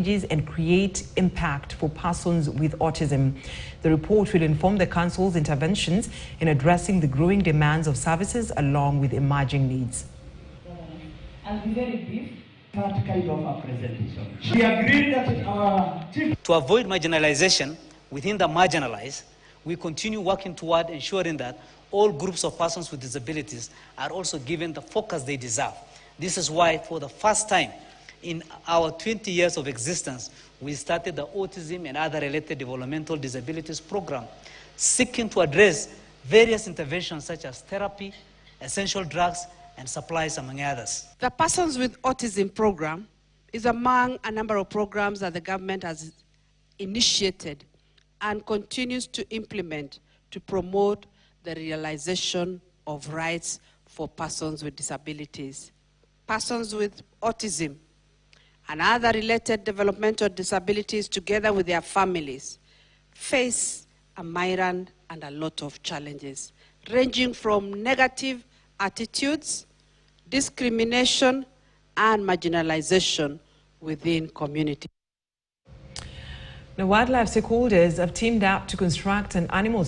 and create impact for persons with autism. The report will inform the Council's interventions in addressing the growing demands of services along with emerging needs. I'll be very brief. That kind of a presentation. We agreed that our chief... To avoid marginalization within the marginalized, we continue working toward ensuring that all groups of persons with disabilities are also given the focus they deserve. This is why, for the first time in our 20 years of existence, we started the Autism and Other Related Developmental Disabilities Program, seeking to address various interventions such as therapy, essential drugs, and supplies, among others. The Persons with Autism program is among a number of programs that the government has initiated and continues to implement to promote the realization of rights for persons with disabilities. Persons with autism and other related developmental disabilities, together with their families, face a myriad and a lot of challenges, ranging from negative attitudes, discrimination, and marginalization within communities. The wildlife stakeholders have teamed up to construct an animal